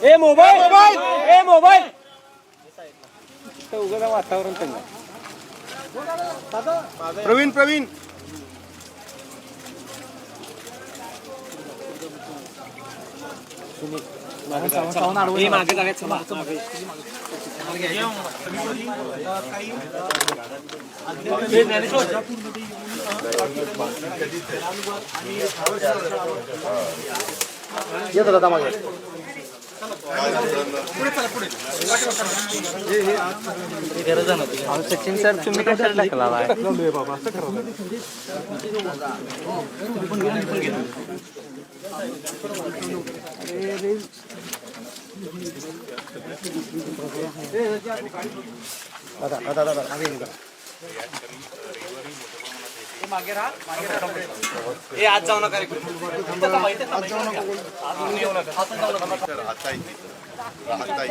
ए mobile mobile ए mobile उगाच वातावरण चांगलं. प्रवीण प्रवीण मागे जाण्यात येत होता मागे सचिन सर तुम्ही कशाला टाकला बाबा असं करा. मागे राहा आज जाऊ नका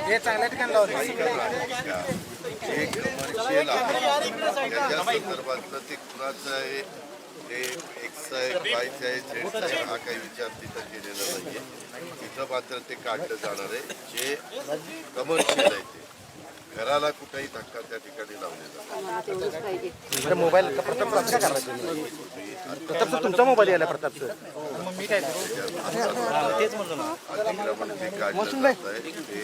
हे चांगल्या ठिकाणी ते कुणाचं आहे हे एक्स आहे वायचं आहे झेडचं आहे हा काही विचार तिथं केलेला नाहीये. तिथं मात्र ते काढलं जाणार आहे जे कमर्शियल आहे ते घराला कुठेही धक्का त्या ठिकाणी लावलेला. मोबाईल प्रताप तुमचा मोबाईल यायला प्रताप सर अतिक्रमण जे काढलं जात आहे ते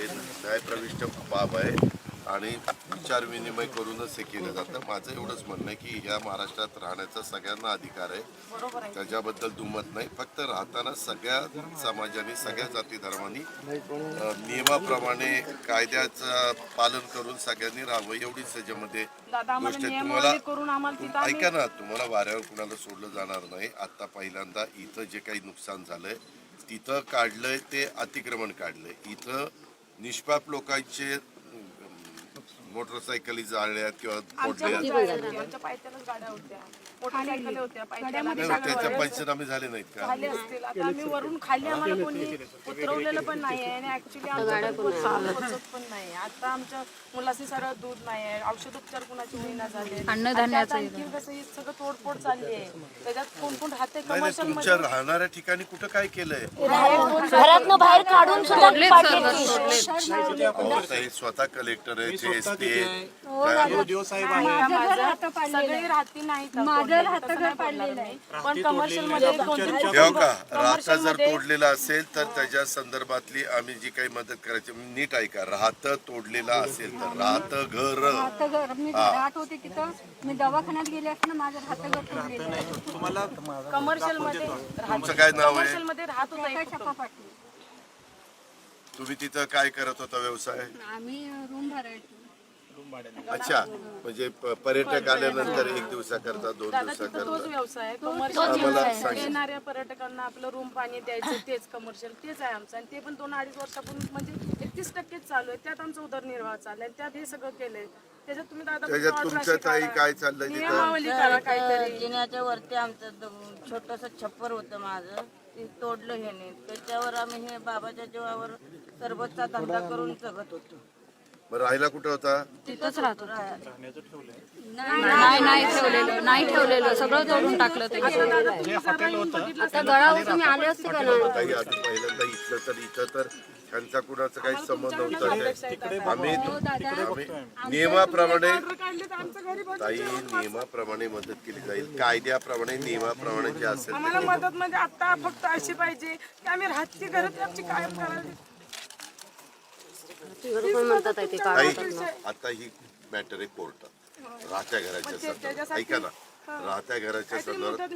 न्यायप्रविष्ट बाब आहे आणि विचार विनिमय करूनच हे केलं जातं. माझं एवढंच म्हणणं आहे की ह्या महाराष्ट्रात राहण्याचा सगळ्यांना अधिकार आहे, त्याच्याबद्दल दुमत नाही. फक्त राहताना सगळ्या समाजाने सगळ्या जाती धर्मांनी नियमाप्रमाणे कायद्याचं पालन करून सगळ्यांनी राहावं एवढीच त्याच्यामध्ये गोष्ट आहे. तुम्हाला ऐका ना, तुम्हाला वाऱ्यावर कुणाला सोडलं जाणार नाही. आता पहिल्यांदा इथं जे काही नुकसान झालंय तिथं काढलंय ते अतिक्रमण काढलंय. इथं निष्पाप लोकांचे मोटरसायकली जाळल्या किंवा फोडल्या त्याच्या पंचनामे झाले नाहीत का? आम्ही वरून खाली आम्हाला कोणी उतरवलेलं पण नाही आहे आणि ऍक्च्युली पण नाही. आता आमच्या मुलाशी सरळ दूध नाही आहे, औषध उपचार कुणाची होईना झाले, आणखी कसं ही सगळं तोडफोड चालली आहे. त्याच्यात कोण कोण राहते कमर्शियल तुमच्या राहणाऱ्या ठिकाणी कुठं काय केलंय? घरातनं बाहेर काढून स्वतः कलेक्टर आहे, सगळी राहती नाही पण कमर्शियल मध्ये का राहता जर तोडलेला असेल तर त्याच्या संदर्भातली आम्ही जी काही मदत करायची नीट ऐका. राहतं तोडलेला असेल तर राहतं घर मी राहत होते तिथं, मी दवाखान्यात गेले असताना माझं राहतं घर तुम्हाला कमर्शियल मध्ये तुमचं काय नाव आहे? मध्ये राहत होता. तुम्ही तिथं काय करत होता व्यवसाय? आम्ही रूम भरायचो. अच्छा, म्हणजे पर्यटक आल्यानंतर एक दिवसाकरता 2 दिवसाकरता तोच व्यवसाय येणाऱ्या पर्यटकांना आपलं रूम पाणी द्यायचं तेच कमर्शियल तेच आहे आमचं. आणि ते पण 2-2.5 वर्षापूर्वी म्हणजे 31% चालू आहे. त्यात आमचा उदरनिर्वाह चाललाय. त्यात हे सगळं केलंय. त्याच्यात तुम्ही त्याच्यात तुमच्या ताई काय चाललंय तिथं? जिन्याच्या वरती आमचं छोटस छप्पर होतं माझं, ते तोडलं ह्याने. त्याच्यावर आम्ही हे बाबाच्या जीवावर सरबतचा धंदा करून जगत होतो. राहायला कुठं होता? तिथंच राहतो. नाही ठेवलेलं सगळं तोडून टाकलं. ते आता गळावर तुम्ही आले असते का ना? पहिल्यांदा इथलं तर इथं तर त्यांचा कुणाचा काही संबंध नव्हता. आम्ही नियमाप्रमाणे ताई नियमाप्रमाणे मदत केली जाईल, कायद्याप्रमाणे नियमाप्रमाणे जे असेल आम्हाला मदत म्हणजे आता फक्त अशी पाहिजे की आम्ही राहती घरात आमची कायम करावी. ताई आता ही मॅटर आहे कोर्टात, राहत्या घराच्या ऐका ना, राहत्या घराच्या संदर्भात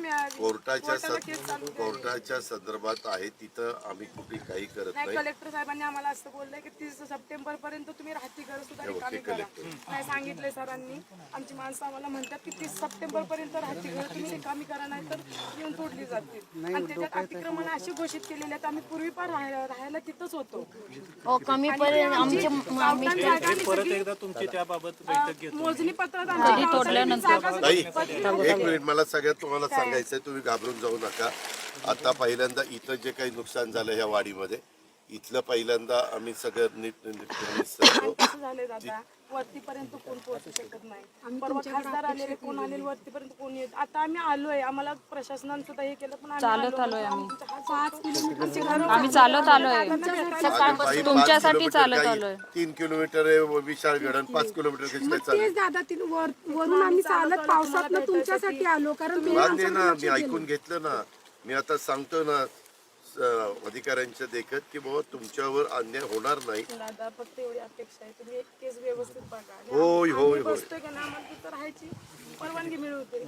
कोर्टाच्या संदर्भात आहे. तिथं आम्ही कुठे काही करत नाही. कलेक्टर साहेबांनी आम्हाला असं बोललंय की 30 सप्टेंबर पर्यंत तुम्ही राहती घर सुद्धा रिकामी करा. नाही सांगितलंय सरांनी. आमची माणसं आम्हाला म्हणतात की 30 सप्टेंबर पर्यंत राहती घर तुम्ही रिकामी करा, नाही तर येऊन तोडली जातील. आणि त्याच्यात अतिक्रमण अशी घोषित केलेली आहेत. आम्ही पूर्वी पण राहायला तिथंच होतो. कमी मोजणी पत्रात एक मिनिट मला सगळ्यात तुम्हाला सांगायचंय, तुम्ही घाबरून जाऊ नका. आता पहिल्यांदा इथं जे काही नुकसान झालं ह्या वाडीमध्ये इथलं पहिल्यांदा आम्ही सगळं नीट आणि कसं झालंय दादा वरतीपर्यंत कोण पोहोचू शकत नाही. परवा खासदार आलेले कोण आलेले वरतीपर्यंत कोण येत. आता आम्ही आलोय आम्हाला प्रशासनानं सुद्धा हे केलं पण चालत आलोय आम्ही. आम्ही चालत आलोय तुमच्यासाठी चालत आलोय. 3 किलोमीटर आहे विशाल गडन 5 किलोमीटर कशी काय चालेल? तेच दादा वरून आम्ही चालत पावसात तुमच्यासाठी आलो कारण वाद ना मी ऐकून घेतलं ना. मी आता सांगतो ना अधिकाऱ्यांच्या देखत की बाबा तुमच्यावर अन्याय होणार नाही. दादा फक्त एवढी अपेक्षा आहे तुम्ही एक केस व्यवस्थित बघा. होय होय होय बसतोय का ना आम्हाला तिथं राहायची परवानगी मिळवते.